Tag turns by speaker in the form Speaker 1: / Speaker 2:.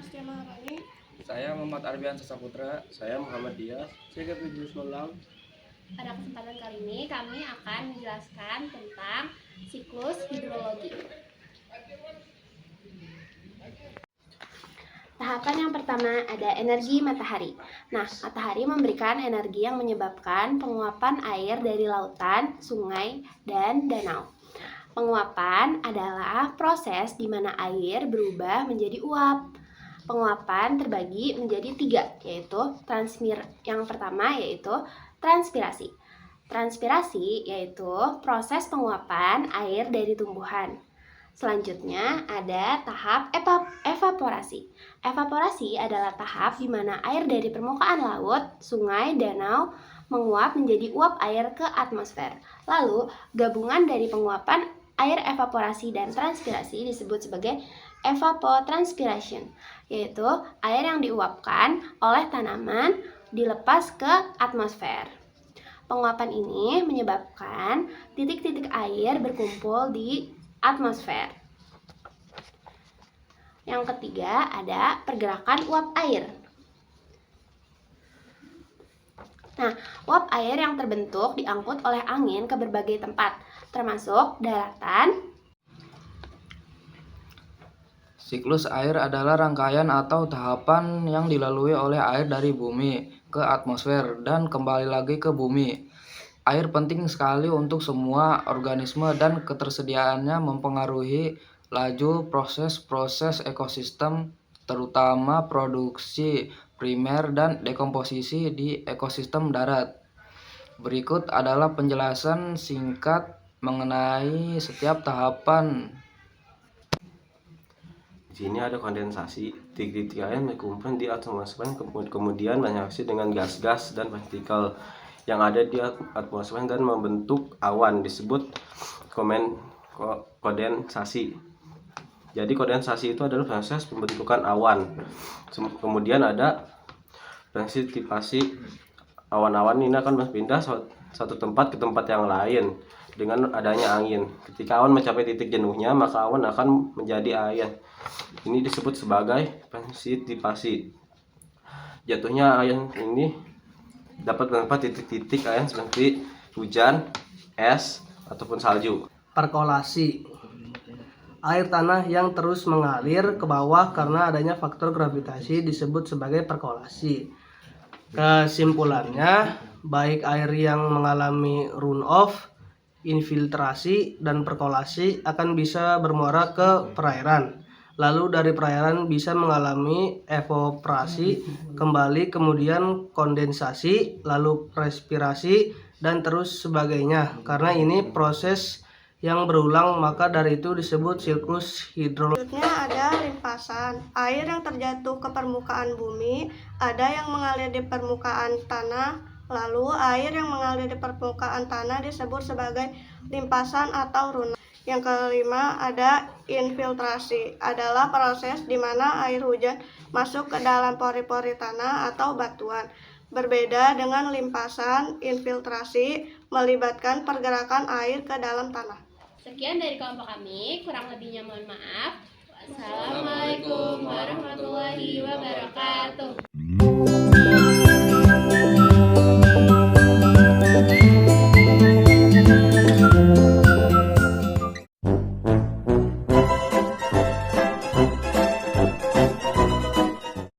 Speaker 1: Astia Maharani.
Speaker 2: Saya Muhammad Arbian Sasaputra.
Speaker 3: Saya Muhammad Dias.
Speaker 4: Saya Kevin Malang.
Speaker 1: Pada kesempatan kali ini kami akan menjelaskan tentang siklus hidrologi. Tahapan yang pertama ada energi matahari. Nah, matahari memberikan energi yang menyebabkan penguapan air dari lautan, sungai, dan danau. Penguapan adalah proses di mana air berubah menjadi uap. Penguapan terbagi menjadi 3, yaitu yang pertama yaitu transpirasi. Transpirasi yaitu proses penguapan air dari tumbuhan. Selanjutnya ada tahap evaporasi. Evaporasi adalah tahap di mana air dari permukaan laut, sungai, danau menguap menjadi uap air ke atmosfer. Lalu, gabungan dari penguapan air evaporasi dan transpirasi disebut sebagai evapotranspiration, yaitu air yang diuapkan oleh tanaman dilepas ke atmosfer. Penguapan ini menyebabkan titik-titik air berkumpul di atmosfer. Yang ketiga ada pergerakan uap air. Nah, uap air yang terbentuk diangkut oleh angin ke berbagai tempat, termasuk daratan.
Speaker 2: Siklus air adalah rangkaian atau tahapan yang dilalui oleh air dari bumi ke atmosfer dan kembali lagi ke bumi. Air penting sekali untuk semua organisme dan ketersediaannya mempengaruhi laju proses-proses ekosistem, terutama produksi primer dan dekomposisi di ekosistem darat. Berikut adalah penjelasan singkat mengenai setiap tahapan.
Speaker 3: Di sini ada kondensasi. Titik-titik air berkumpul di atmosfer, kemudian bereaksi dengan gas-gas dan partikel yang ada di atmosfer dan membentuk awan, disebut kondensasi. Jadi kondensasi itu adalah proses pembentukan awan. Kemudian ada presipitasi. Awan-awan ini akan berpindah satu tempat ke tempat yang lain dengan adanya angin. Ketika awan mencapai titik jenuhnya, maka awan akan menjadi air. Ini disebut sebagai presipitasi. Jatuhnya air ini dapat berupa titik-titik air seperti hujan, es, ataupun salju.
Speaker 4: Perkolasi. Air tanah yang terus mengalir ke bawah karena adanya faktor gravitasi disebut sebagai perkolasi. Kesimpulannya, baik air yang mengalami runoff, infiltrasi, dan perkolasi akan bisa bermuara ke perairan. Lalu dari perairan bisa mengalami evaporasi, kembali kemudian kondensasi, lalu respirasi, dan terus sebagainya. Karena ini proses yang berulang, maka dari itu disebut siklus hidrologi.
Speaker 1: Selanjutnya ada limpasan. Air yang terjatuh ke permukaan bumi, ada yang mengalir di permukaan tanah. Lalu air yang mengalir di permukaan tanah disebut sebagai limpasan atau runoff. Yang kelima ada infiltrasi, adalah proses di mana air hujan masuk ke dalam pori-pori tanah atau batuan. Berbeda dengan limpasan, infiltrasi melibatkan pergerakan air ke dalam tanah. Sekian dari kelompok kami, kurang lebihnya mohon maaf. Wassalamualaikum warahmatullahi wabarakatuh.